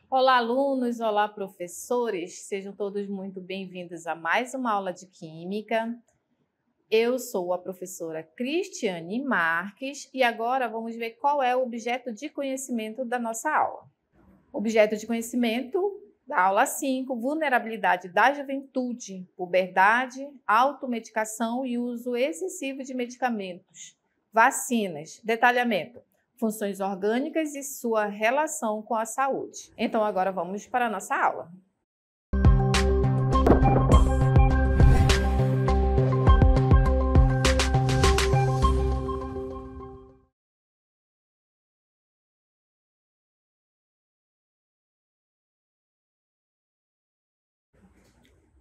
Olá, alunos! Olá, professores! Sejam todos muito bem-vindos a mais uma aula de Química. Eu sou a professora Cristiane Marques e agora vamos ver qual é o objeto de conhecimento da nossa aula. Objeto de conhecimento da aula 5, vulnerabilidade da juventude, puberdade, automedicação e uso excessivo de medicamentos, vacinas, detalhamento, funções orgânicas e sua relação com a saúde. Então agora vamos para a nossa aula.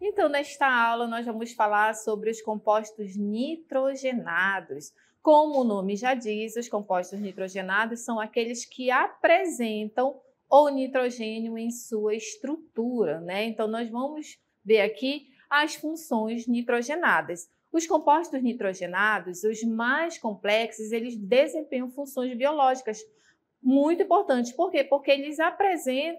Então, nesta aula, nós vamos falar sobre os compostos nitrogenados. Como o nome já diz, os compostos nitrogenados são aqueles que apresentam o nitrogênio em sua estrutura, né? Então, nós vamos ver aqui as funções nitrogenadas. Os compostos nitrogenados, os mais complexos, eles desempenham funções biológicas muito importantes. Por quê? Porque eles aparecem,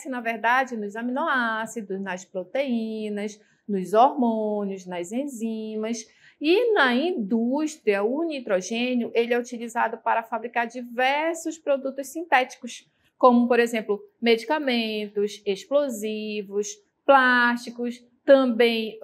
na verdade, nos aminoácidos, nas proteínas, nos hormônios, nas enzimas. E na indústria, o nitrogênio ele é utilizado para fabricar diversos produtos sintéticos, como, por exemplo, medicamentos, explosivos, plásticos, também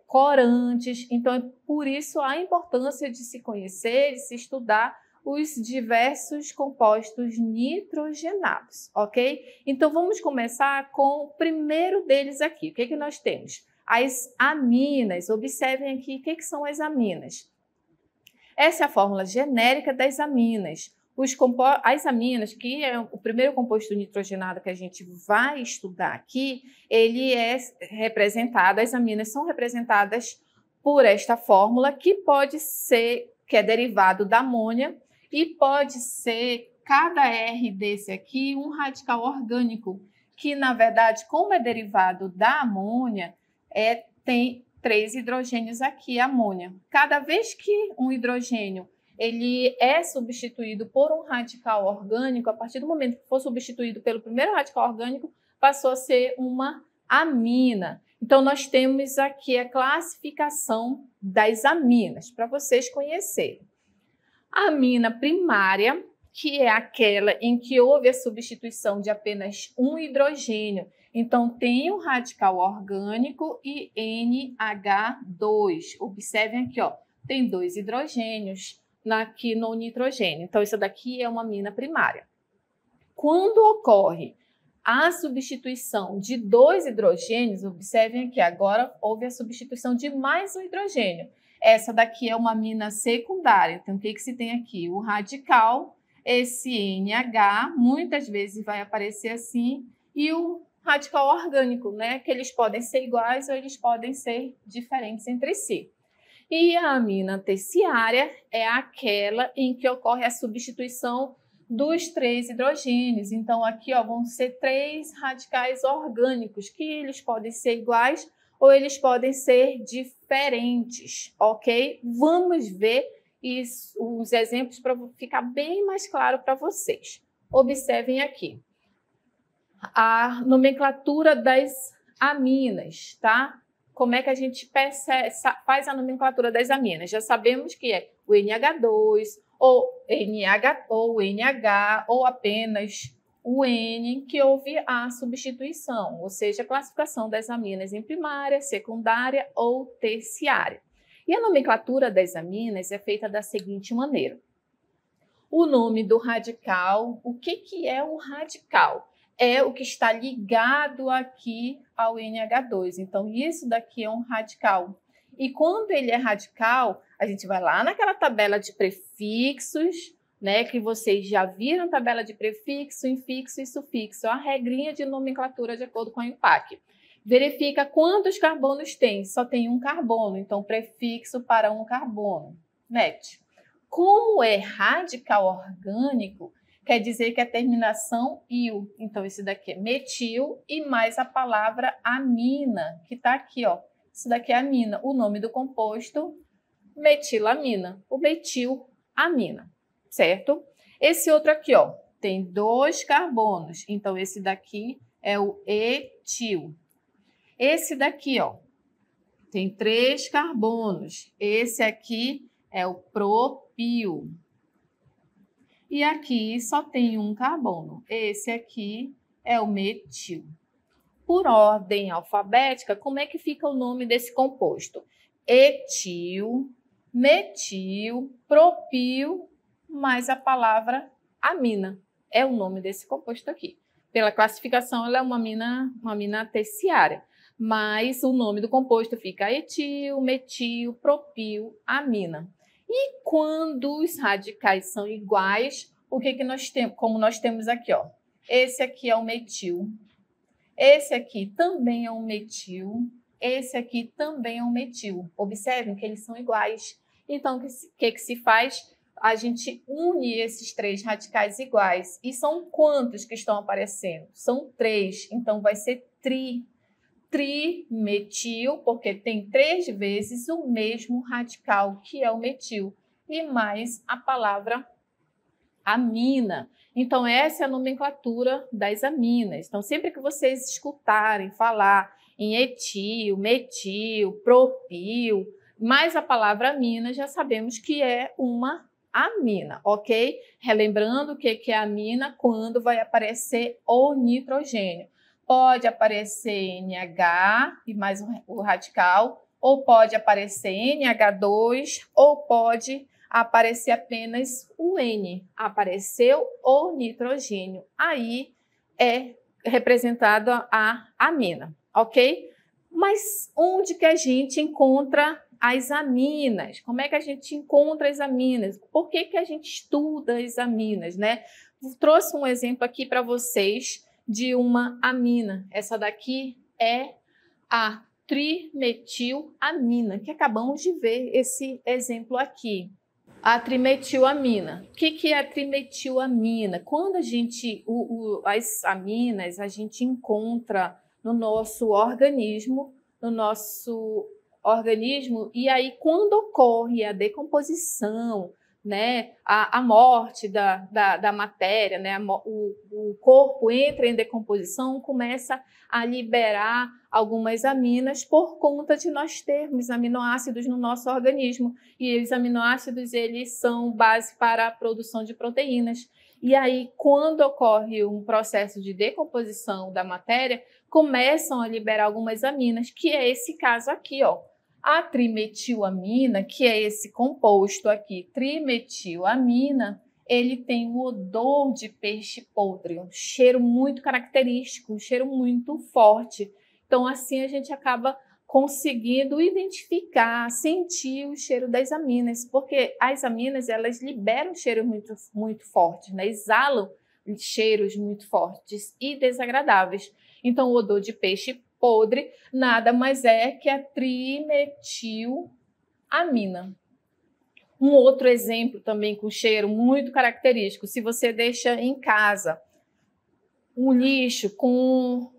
corantes. Então, é por isso a importância de se conhecer, de se estudar os diversos compostos nitrogenados, ok? Então, vamos começar com o primeiro deles aqui. O que que nós temos? As aminas. Observem aqui o que são as aminas. Essa é a fórmula genérica das aminas. As aminas, que é o primeiro composto nitrogenado que a gente vai estudar aqui, ele é representado, as aminas são representadas por esta fórmula, que é derivado da amônia, e pode ser, cada R desse aqui, um radical orgânico, que, na verdade, como é derivado da amônia, tem 3 hidrogênios aqui, amônia. Cada vez que um hidrogênio ele é substituído por um radical orgânico, a partir do momento que for substituído pelo primeiro radical orgânico, passou a ser uma amina. Então, nós temos aqui a classificação das aminas, para vocês conhecerem. A amina primária, que é aquela em que houve a substituição de apenas um hidrogênio. Então, tem um radical orgânico e NH2. Observem aqui, ó, tem 2 hidrogênios aqui no nitrogênio. Então, isso daqui é uma amina primária. Quando ocorre a substituição de 2 hidrogênios, observem aqui, agora houve a substituição de mais um hidrogênio. Essa daqui é uma amina secundária. Então, o que se tem aqui? O radical, esse NH, muitas vezes vai aparecer assim, e o radical orgânico, né? Que eles podem ser iguais ou eles podem ser diferentes entre si. E a amina terciária é aquela em que ocorre a substituição dos 3 hidrogênios. Então, aqui ó, vão ser 3 radicais orgânicos, que eles podem ser iguais ou eles podem ser diferentes, ok? Vamos ver os exemplos para ficar bem mais claro para vocês. Observem aqui a nomenclatura das aminas, tá? Como é que a gente faz a nomenclatura das aminas? Já sabemos que é o NH2, ou NH, ou apenas o N, que houve a substituição, ou seja, a classificação das aminas em primária, secundária ou terciária. E a nomenclatura das aminas é feita da seguinte maneira. O nome do radical, o que é um radical? É o que está ligado aqui ao NH2. Então, isso daqui é um radical. E quando ele é radical, a gente vai lá naquela tabela de prefixos, né, que vocês já viram, tabela de prefixo, infixo e sufixo, a regrinha de nomenclatura de acordo com a IUPAC. Verifica quantos carbonos tem, só tem um carbono, então prefixo para um carbono, met. Como é radical orgânico, quer dizer que a terminação il, então esse daqui é metil e mais a palavra amina, que está aqui, ó, isso daqui é amina, o nome do composto, metilamina, o metilamina, certo? Esse outro aqui, ó, tem 2 carbonos. Então, esse daqui é o etil. Esse daqui, ó, tem 3 carbonos. Esse aqui é o propil. E aqui só tem 1 carbono. Esse aqui é o metil. Por ordem alfabética, como é que fica o nome desse composto? Etil, metil, propil, mais a palavra amina. É o nome desse composto aqui. Pela classificação, ela é uma amina terciária. Mas o nome do composto fica etil, metil, propil, amina. E quando os radicais são iguais, o que nós temos? Como nós temos aqui, ó. Esse aqui é o metil. Esse aqui também é um metil. Esse aqui também é um metil. Observem que eles são iguais. Então, o que se faz? A gente une esses 3 radicais iguais. E são quantos que estão aparecendo? São 3. Então, vai ser trimetil, porque tem 3 vezes o mesmo radical, que é o metil. E mais a palavra amina. Então, essa é a nomenclatura das aminas. Então, sempre que vocês escutarem falar em etil, metil, propil, mais a palavra amina, já sabemos que é uma amina, ok? Relembrando o que é amina quando vai aparecer o nitrogênio. Pode aparecer NH e mais o radical, ou pode aparecer NH2, ou pode aparecer apenas o N. Apareceu o nitrogênio. Aí é representada a amina, ok? Mas onde que a gente encontra as aminas? Como é que a gente encontra as aminas? Por que a gente estuda as aminas, né? Trouxe um exemplo aqui para vocês de uma amina. Essa daqui é a trimetilamina, que acabamos de ver esse exemplo aqui. A trimetilamina. O que é a trimetilamina? Quando a gente, as aminas, a gente encontra no nosso organismo, e aí quando ocorre a decomposição, né, a morte da matéria, né, o corpo entra em decomposição, começa a liberar algumas aminas por conta de nós termos aminoácidos no nosso organismo. E os aminoácidos, eles são base para a produção de proteínas. E aí, quando ocorre um processo de decomposição da matéria, começam a liberar algumas aminas, que é esse caso aqui, ó. A trimetilamina, que é esse composto aqui, trimetilamina, ele tem um odor de peixe podre, um cheiro muito característico, um cheiro muito forte. Então, assim, a gente acaba conseguindo identificar, sentir o cheiro das aminas, porque as aminas, elas liberam cheiros muito fortes, né? Exalam cheiros muito fortes e desagradáveis. Então, o odor de peixe podre nada mais é que a trimetilamina. Um outro exemplo também com cheiro muito característico, se você deixa em casa um lixo com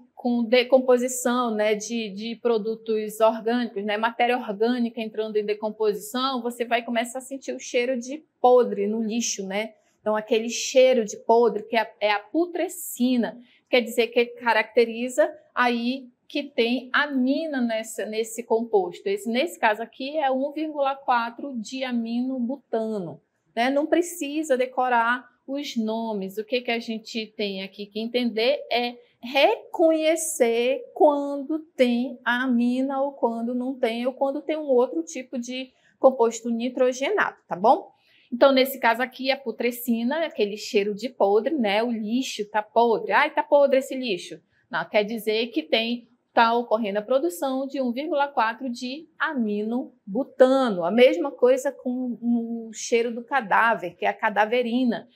decomposição, né, de produtos orgânicos, né, matéria orgânica entrando em decomposição, você vai começar a sentir o cheiro de podre no lixo, né? Então, aquele cheiro de podre, que é a putrescina, quer dizer que caracteriza aí que tem amina nesse composto. Nesse caso aqui é 1,4 diaminobutano, né? Não precisa decorar os nomes. O que a gente tem aqui que entender é reconhecer quando tem a amina ou quando não tem, ou quando tem um outro tipo de composto nitrogenado, tá bom? Então, nesse caso aqui, a putrescina, aquele cheiro de podre, né? O lixo tá podre. Ai, tá podre esse lixo. Não, quer dizer que está ocorrendo a produção de 1,4 de aminobutano. A mesma coisa com o cheiro do cadáver, que é a cadaverina.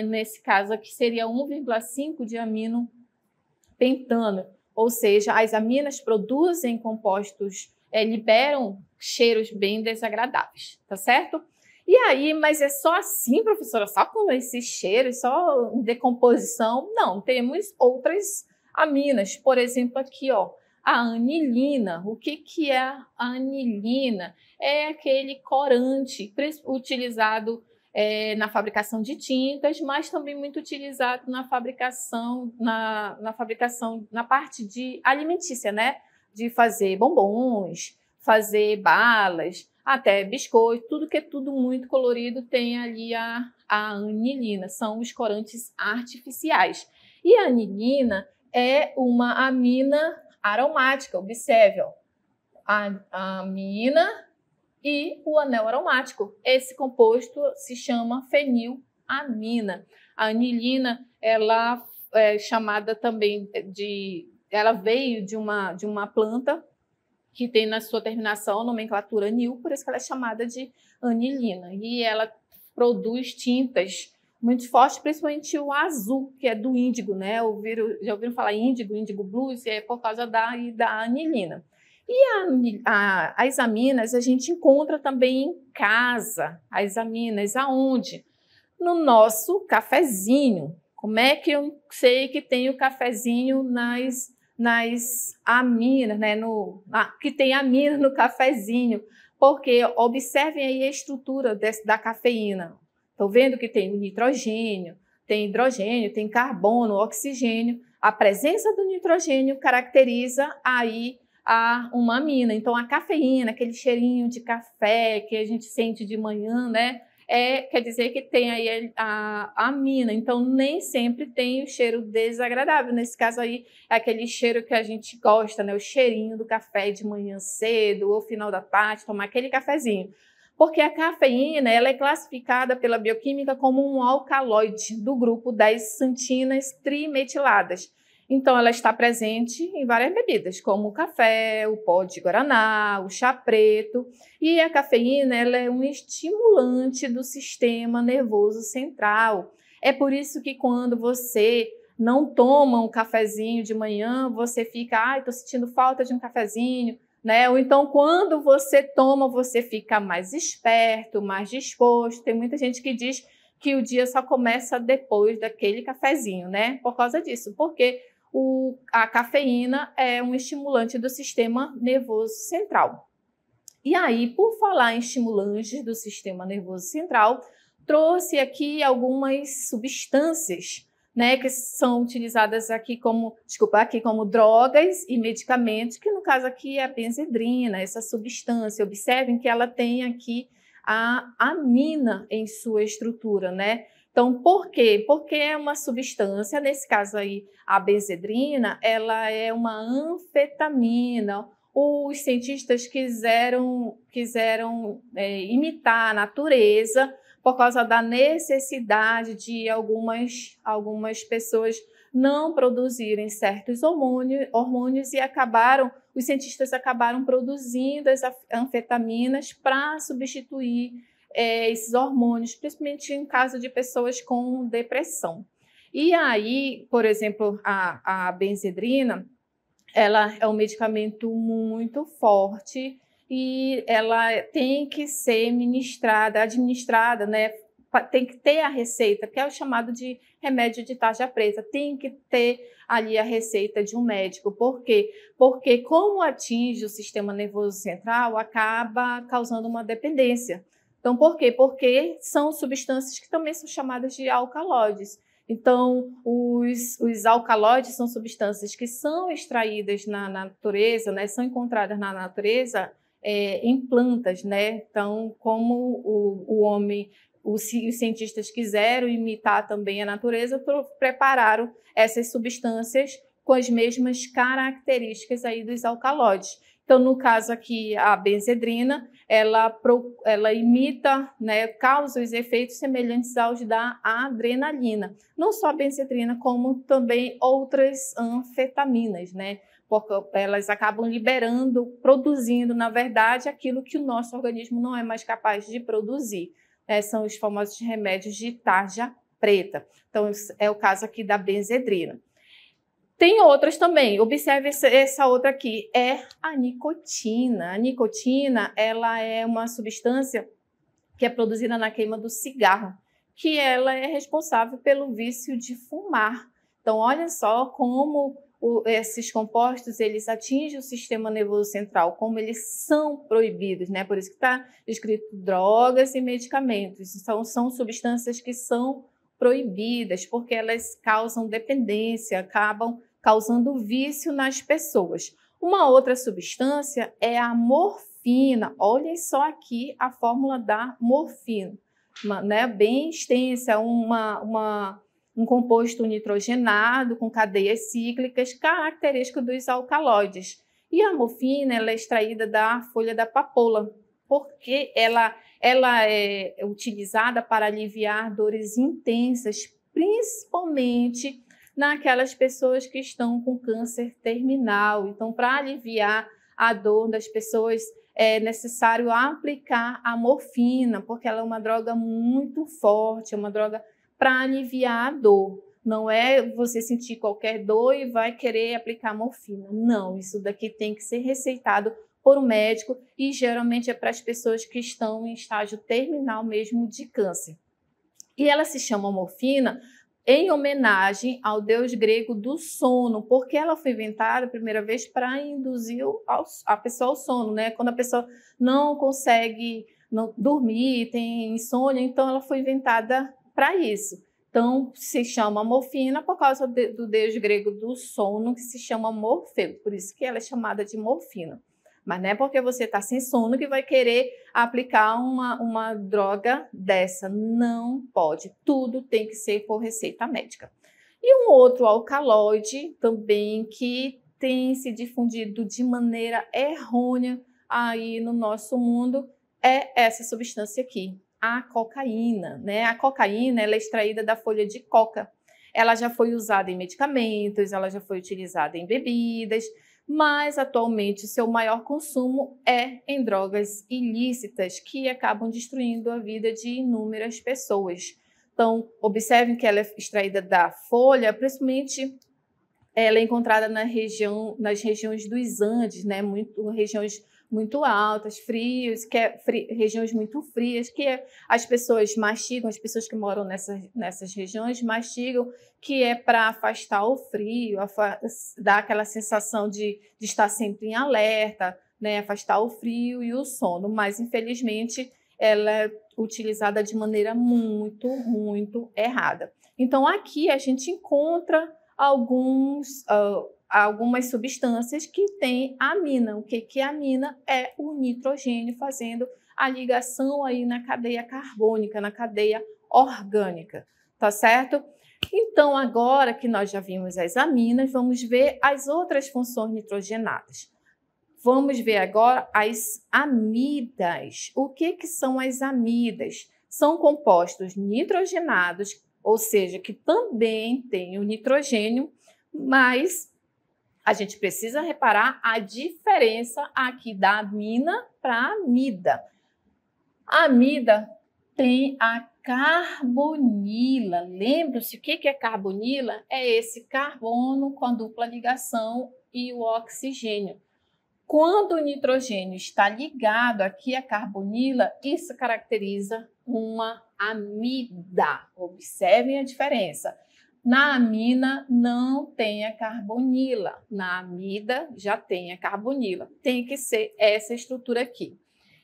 Nesse caso aqui, seria 1,5 de aminopentano. Ou seja, as aminas produzem compostos, liberam cheiros bem desagradáveis, tá certo? E aí, mas é só assim, professora? Só com esses cheiros, só em decomposição? Não, temos outras aminas. Por exemplo, aqui, ó, a anilina. O que é a anilina? É aquele corante utilizado na fabricação de tintas, mas também muito utilizado na fabricação, na parte de alimentícia, né? De fazer bombons, fazer balas, até biscoito, tudo muito colorido tem ali a anilina, são os corantes artificiais. E a anilina é uma amina aromática, observe, ó, a amina e o anel aromático. Esse composto se chama fenilamina. A anilina, ela é chamada também ela veio de uma planta que tem na sua terminação a nomenclatura anil, por isso que ela é chamada de anilina. E ela produz tintas muito fortes, principalmente o azul, que é do índigo, né? Já ouviram falar índigo blues, é por causa da anilina. E as aminas a gente encontra também em casa. As aminas aonde? No nosso cafezinho. Como é que eu sei que tem o cafezinho nas aminas, né? Que tem amina no cafezinho? Porque observem aí a estrutura da cafeína. Estão vendo que tem nitrogênio, tem hidrogênio, tem carbono, oxigênio. A presença do nitrogênio caracteriza aí uma amina. Então, a cafeína, aquele cheirinho de café que a gente sente de manhã, né? Quer dizer que tem aí a amina. Então, nem sempre tem o cheiro desagradável. Nesse caso aí, é aquele cheiro que a gente gosta, né? O cheirinho do café de manhã cedo ou final da tarde, tomar aquele cafezinho. Porque a cafeína ela é classificada pela bioquímica como um alcaloide do grupo das santinas trimetiladas. Então, ela está presente em várias bebidas, como o café, o pó de guaraná, o chá preto. E a cafeína ela é um estimulante do sistema nervoso central. É por isso que quando você não toma um cafezinho de manhã, você fica, estou sentindo falta de um cafezinho, né? Ou então, quando você toma, você fica mais esperto, mais disposto. Tem muita gente que diz que o dia só começa depois daquele cafezinho, né? Por causa disso, porque a cafeína é um estimulante do sistema nervoso central. E aí, por falar em estimulantes do sistema nervoso central, trouxe aqui algumas substâncias, né, que são utilizadas aqui como drogas e medicamentos, que no caso aqui é a benzedrina, essa substância. Observem que ela tem aqui a amina em sua estrutura, né? Então, por quê? Porque é uma substância, nesse caso aí, a benzedrina, ela é uma anfetamina. Os cientistas quiseram imitar a natureza por causa da necessidade de algumas pessoas não produzirem certos hormônios e os cientistas acabaram produzindo as anfetaminas para substituir esses hormônios, principalmente em caso de pessoas com depressão. E aí, por exemplo, a benzedrina, ela é um medicamento muito forte e ela tem que ser administrada, né? Tem que ter a receita, que é o chamado de remédio de tarja preta, tem que ter ali a receita de um médico. Por quê? Porque como atinge o sistema nervoso central, acaba causando uma dependência. Então, por quê? Porque são substâncias que também são chamadas de alcaloides. Então, os alcaloides são substâncias que são extraídas na natureza, né? São encontradas na natureza em plantas, né? Então, como os cientistas quiseram imitar também a natureza, prepararam essas substâncias com as mesmas características aí dos alcaloides. Então, no caso aqui, a benzedrina, ela imita, né, causa os efeitos semelhantes aos da adrenalina. Não só a benzedrina, como também outras anfetaminas, né? Porque elas acabam produzindo, na verdade, aquilo que o nosso organismo não é mais capaz de produzir. São os famosos remédios de tarja preta. Então, é o caso aqui da benzedrina. Tem outras também. Observe essa outra aqui, é a nicotina. A nicotina, ela é uma substância que é produzida na queima do cigarro, que ela é responsável pelo vício de fumar. Então, olha só como esses compostos, eles atingem o sistema nervoso central, como eles são proibidos, né? Por isso que está escrito drogas e medicamentos. São substâncias que são proibidas, porque elas causam dependência, acabam causando vício nas pessoas. Uma outra substância é a morfina. Olhem só aqui a fórmula da morfina, né? Bem extensa, um composto nitrogenado com cadeias cíclicas, característico dos alcaloides. E a morfina ela é extraída da folha da papoula, porque ela é utilizada para aliviar dores intensas, principalmente naquelas pessoas que estão com câncer terminal. Então, para aliviar a dor das pessoas, é necessário aplicar a morfina, porque ela é uma droga muito forte, é uma droga para aliviar a dor. Não é você sentir qualquer dor e vai querer aplicar morfina. Não, isso daqui tem que ser receitado por um médico e geralmente é para as pessoas que estão em estágio terminal mesmo de câncer. E ela se chama morfina em homenagem ao deus grego do sono, porque ela foi inventada a primeira vez para induzir a pessoa ao sono, né? Quando a pessoa não consegue dormir, tem insônia, então ela foi inventada para isso. Então, se chama morfina por causa do deus grego do sono, que se chama Morfeu, por isso que ela é chamada de morfina. Mas não é porque você está sem sono que vai querer aplicar uma droga dessa. Não pode. Tudo tem que ser por receita médica. E um outro alcaloide também que tem se difundido de maneira errônea aí no nosso mundo é essa substância aqui, a cocaína, né? A cocaína ela é extraída da folha de coca. Ela já foi usada em medicamentos, ela já foi utilizada em bebidas, mas atualmente o seu maior consumo é em drogas ilícitas que acabam destruindo a vida de inúmeras pessoas. Então, observem que ela é extraída da folha, principalmente ela é encontrada nas regiões dos Andes, né? Regiões muito altas, regiões muito frias, as pessoas mastigam, as pessoas que moram nessas regiões mastigam, que é para afastar o frio, dar aquela sensação de estar sempre em alerta, né? Afastar o frio e o sono, mas infelizmente ela é utilizada de maneira muito, muito errada. Então aqui a gente encontra algumas substâncias que têm amina. O que é amina? É o nitrogênio fazendo a ligação aí na cadeia carbônica, na cadeia orgânica, tá certo? Então, agora que nós já vimos as aminas, vamos ver as outras funções nitrogenadas. Vamos ver agora as amidas. O que são as amidas? São compostos nitrogenados, ou seja, que também tem o nitrogênio, mas a gente precisa reparar a diferença aqui da amina para a amida. A amida tem a carbonila. Lembra-se o que é carbonila? É esse carbono com a dupla ligação e o oxigênio. Quando o nitrogênio está ligado aqui à carbonila, isso caracteriza uma amida. Observem a diferença. Na amina não tem a carbonila, na amida já tem a carbonila. Tem que ser essa estrutura aqui.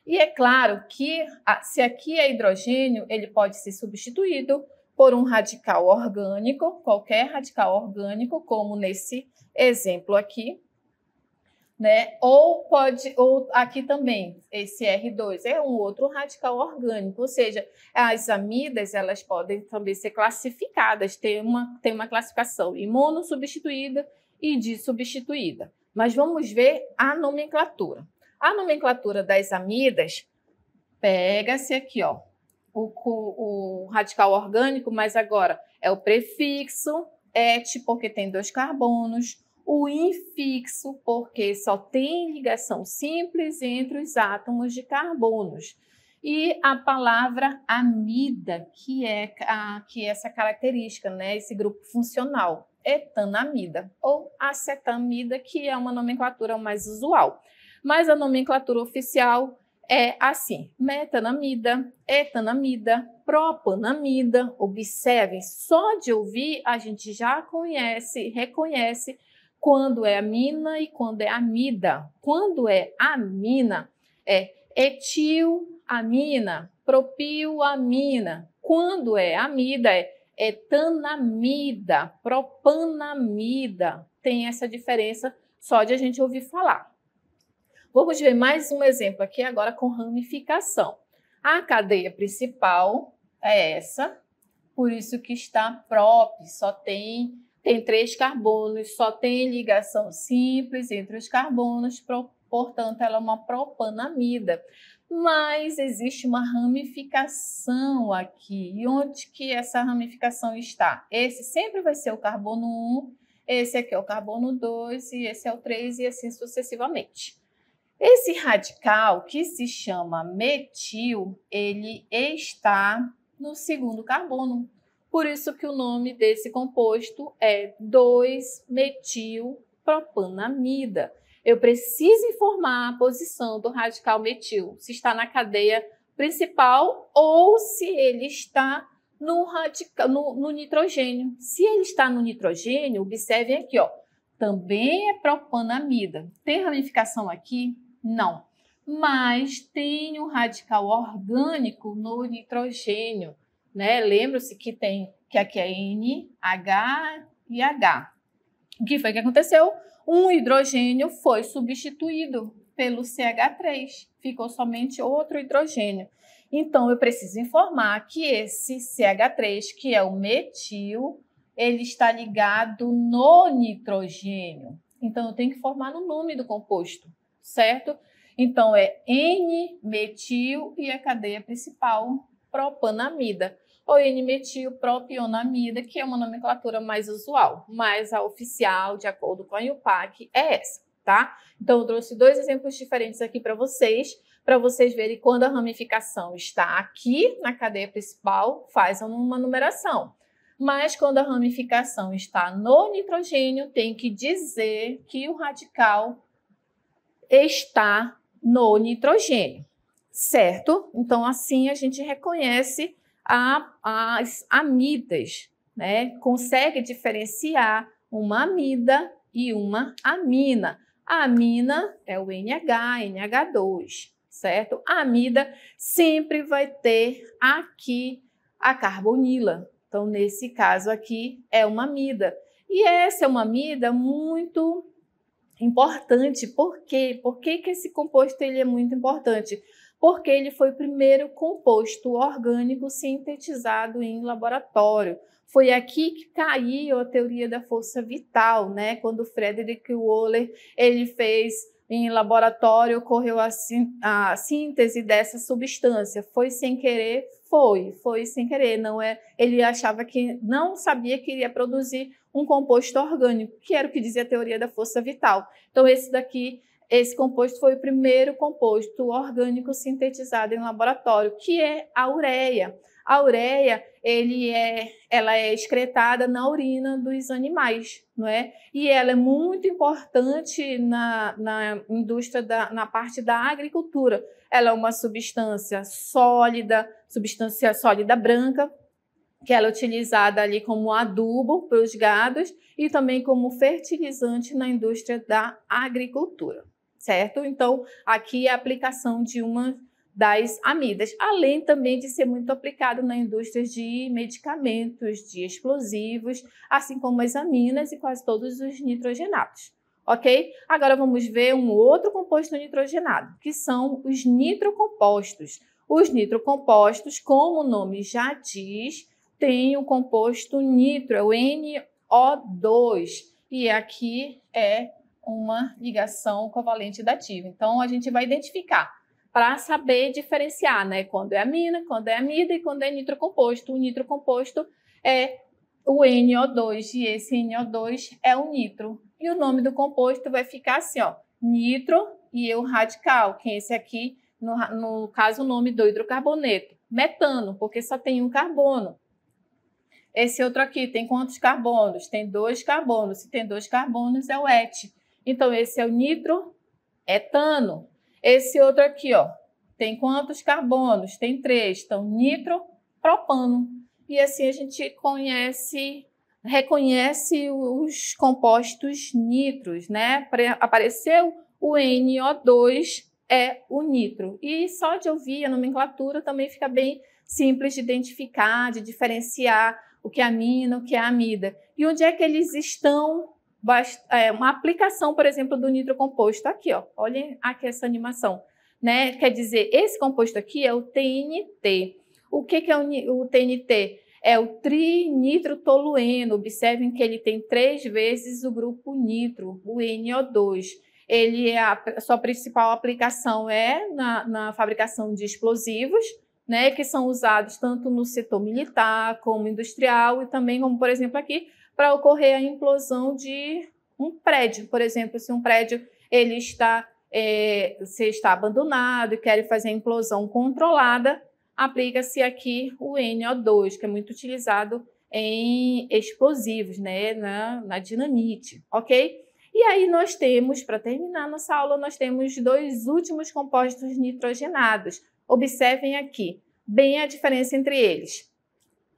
E é claro que se aqui é hidrogênio, ele pode ser substituído por um radical orgânico, qualquer radical orgânico, como nesse exemplo aqui, né? Ou aqui também, esse R2 é um outro radical orgânico, ou seja, as amidas elas podem também ser classificadas, tem uma classificação imunossubstituída e dissubstituída. Mas vamos ver a nomenclatura. A nomenclatura das amidas, pega-se aqui, ó, o radical orgânico, mas agora é o prefixo et, porque tem 2 carbonos, o infixo, porque só tem ligação simples entre os átomos de carbonos. E a palavra amida, que é essa característica, né? Esse grupo funcional, etanamida ou acetamida, que é uma nomenclatura mais usual. Mas a nomenclatura oficial é assim: metanamida, etanamida, propanamida. Observem, só de ouvir a gente já reconhece quando é amina e quando é amida. Quando é amina, é etilamina, propilamina. Quando é amida, é etanamida, propanamida. Tem essa diferença só de a gente ouvir falar. Vamos ver mais um exemplo aqui agora com ramificação. A cadeia principal é essa, por isso que está prop, só tem 3 carbonos, só tem ligação simples entre os carbonos, portanto, ela é uma propanamida. Mas existe uma ramificação aqui. E onde que essa ramificação está? Esse sempre vai ser o carbono 1, esse aqui é o carbono 2 e esse é o 3 e assim sucessivamente. Esse radical, que se chama metil, ele está no segundo carbono. Por isso que o nome desse composto é 2-metilpropanamida. Eu preciso informar a posição do radical metil, se está na cadeia principal ou se ele está no nitrogênio. Se ele está no nitrogênio, observem aqui, ó, também é propanamida. Tem ramificação aqui? Não. Mas tem um radical orgânico no nitrogênio, né? Lembra-se que aqui é N, H e H. O que foi que aconteceu? Um hidrogênio foi substituído pelo CH3. Ficou somente outro hidrogênio. Então, eu preciso informar que esse CH3, que é o metil, ele está ligado no nitrogênio. Então, eu tenho que informar no nome do composto, certo? Então, é N-metil e a cadeia principal, propanamida. Ou N-metilpropionamida, que é uma nomenclatura mais usual, mas a oficial, de acordo com a IUPAC, é essa, tá? Então, eu trouxe 2 exemplos diferentes aqui para vocês verem quando a ramificação está aqui na cadeia principal, faz uma numeração. Mas quando a ramificação está no nitrogênio, tem que dizer que o radical está no nitrogênio, certo? Então, assim a gente reconhece as amidas, né? Consegue diferenciar uma amida e uma amina. A amina é o NH, NH2, certo? A amida sempre vai ter aqui a carbonila. Então, nesse caso aqui, é uma amida. E essa é uma amida muito importante. Por quê? Por que esse composto ele é muito importante? Porque ele foi o primeiro composto orgânico sintetizado em laboratório. Foi aqui que caiu a teoria da força vital, né? Quando Frederick Wöhler ele fez em laboratório, ocorreu a síntese dessa substância. Foi sem querer? Foi sem querer. Não é? Ele achava que não sabia que iria produzir um composto orgânico, que era o que dizia a teoria da força vital. Então, esse composto foi o primeiro composto orgânico sintetizado em laboratório, que é a ureia. A ureia, ela é excretada na urina dos animais, não é? E ela é muito importante na indústria, na parte da agricultura. Ela é uma substância sólida branca, que ela é utilizada ali como adubo para os gados e também como fertilizante na indústria da agricultura, certo? Então, aqui é a aplicação de uma das amidas, além também de ser muito aplicado na indústria de medicamentos, de explosivos, assim como as aminas e quase todos os nitrogenados, ok? Agora vamos ver um outro composto nitrogenado, que são os nitrocompostos. Os nitrocompostos, como o nome já diz, tem o composto nitro, é o NO2, e aqui é uma ligação covalente dativa. Então, a gente vai identificar para saber diferenciar, né? Quando é amina, quando é amida e quando é nitrocomposto. O nitrocomposto é o NO2 e esse NO2 é o nitro. E o nome do composto vai ficar assim, ó, nitro e o radical, que é esse aqui, no caso, o nome do hidrocarboneto. Metano, porque só tem um carbono. Esse outro aqui tem quantos carbonos? Tem 2 carbonos. Se tem 2 carbonos, é o et. Então, esse é o nitroetano. Esse outro aqui, ó, tem quantos carbonos? Tem 3. Então, nitropropano. E assim a gente conhece reconhece os compostos nitros, né? Apareceu o NO2, é o nitro. E só de ouvir a nomenclatura também fica bem simples de identificar, de diferenciar o que é amina, o que é amida. E onde é que eles estão? Uma aplicação, por exemplo, do nitrocomposto. Aqui, ó, olhem aqui essa animação, né? Quer dizer, esse composto aqui é o TNT. O que é o TNT? É o trinitrotolueno. Observem que ele tem 3 vezes o grupo nitro, o NO2. A sua principal aplicação é na fabricação de explosivos, né, que são usados tanto no setor militar como industrial e também, como por exemplo aqui, para ocorrer a implosão de um prédio. Por exemplo, se um prédio ele está abandonado e quer fazer a implosão controlada, aplica-se aqui o NO2, que é muito utilizado em explosivos, né, na dinamite, ok? E aí nós temos, para terminar nossa aula, nós temos 2 últimos compostos nitrogenados. Observem aqui bem a diferença entre eles.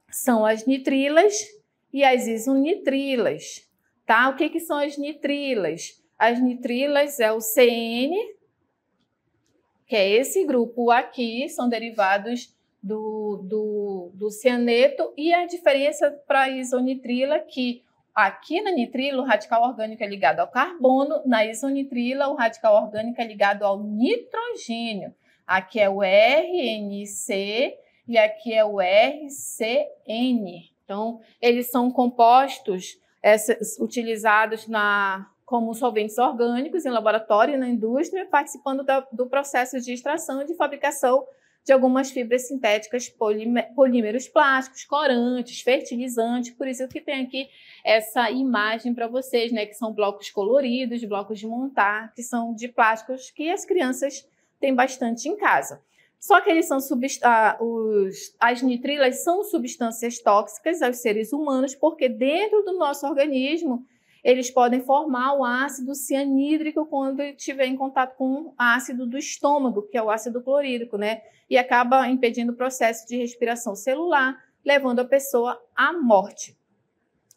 São as nitrilas e as isonitrilas, tá? O que são as nitrilas? As nitrilas é o CN, que é esse grupo aqui, são derivados do cianeto, e a diferença para a isonitrila que aqui na nitrila, o radical orgânico é ligado ao carbono, na isonitrila, o radical orgânico é ligado ao nitrogênio. Aqui é o RNC e aqui é o RCN. Então, eles são compostos utilizados como solventes orgânicos em laboratório e na indústria, participando do processo de extração e de fabricação de algumas fibras sintéticas, polímeros plásticos, corantes, fertilizantes. Por isso que tem aqui essa imagem para vocês, né, que são blocos coloridos, blocos de montar, que são de plásticos que as crianças têm bastante em casa. Só que eles são as nitrilas são substâncias tóxicas aos seres humanos, porque dentro do nosso organismo eles podem formar o ácido cianídrico quando estiver em contato com o ácido do estômago, que é o ácido clorídrico, né? E acaba impedindo o processo de respiração celular, levando a pessoa à morte.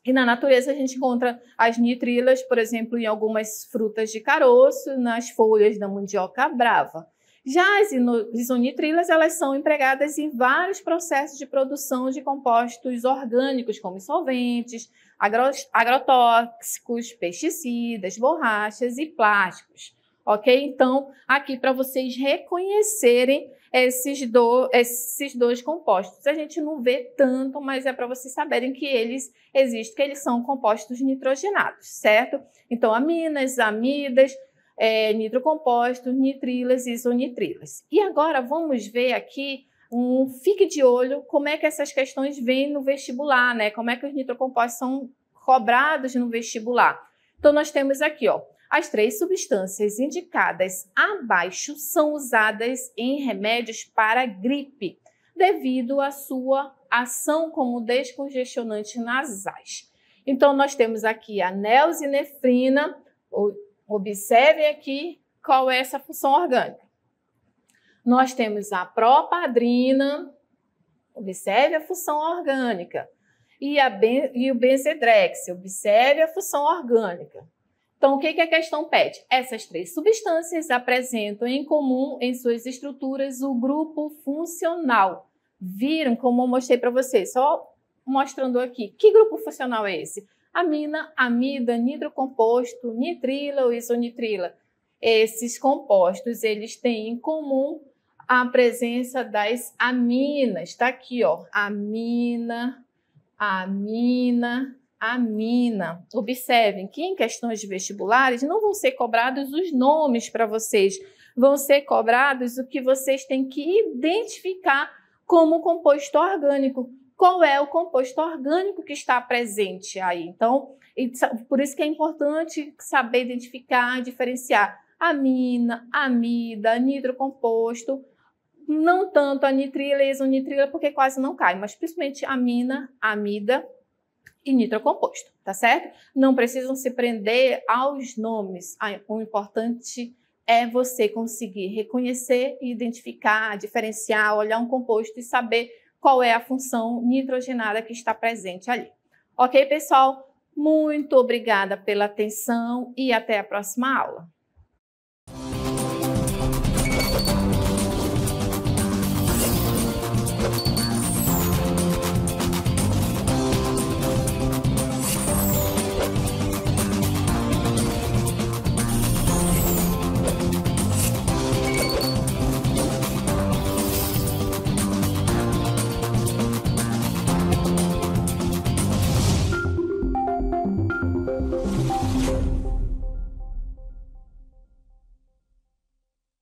E na natureza a gente encontra as nitrilas, por exemplo, em algumas frutas de caroço, nas folhas da mandioca brava. Já as isonitrilas, elas são empregadas em vários processos de produção de compostos orgânicos, como solventes, agrotóxicos, pesticidas, borrachas e plásticos, ok? Então, aqui para vocês reconhecerem esses dois compostos. A gente não vê tanto, mas é para vocês saberem que eles existem, que eles são compostos nitrogenados, certo? Então, aminas, amidas, nitrocompostos, nitrilas e isonitrilas. E agora vamos ver aqui fique de olho como é que essas questões vêm no vestibular, né? Como é que os nitrocompostos são cobrados no vestibular. Então, nós temos aqui, ó, as 3 substâncias indicadas abaixo são usadas em remédios para gripe, devido à sua ação como descongestionante nasais. Então, nós temos aqui a neosinefrina. Observem aqui qual é essa função orgânica. Nós temos a propadrina, observe a função orgânica, e o benzedrex, observe a função orgânica. Então, o que a questão pede? Essas 3 substâncias apresentam em comum em suas estruturas o grupo funcional. Viram como eu mostrei para vocês? Só mostrando aqui. Que grupo funcional é esse? Amina, amida, nitrocomposto, nitrila ou isonitrila. Esses compostos, eles têm em comum a presença das aminas. Está aqui, ó, amina, amina, amina. Observem que em questões de vestibulares não vão ser cobrados os nomes para vocês, vão ser cobrados o que vocês têm que identificar como composto orgânico. Qual é o composto orgânico que está presente aí? Então, por isso que é importante saber identificar, diferenciar amina, amida, nitrocomposto, não tanto a nitrila e isonitrila, porque quase não cai, mas principalmente amina, amida e nitrocomposto, tá certo? Não precisam se prender aos nomes. O importante é você conseguir reconhecer, identificar, diferenciar, olhar um composto e saber qual é a função nitrogenada que está presente ali. Ok, pessoal? Muito obrigada pela atenção e até a próxima aula.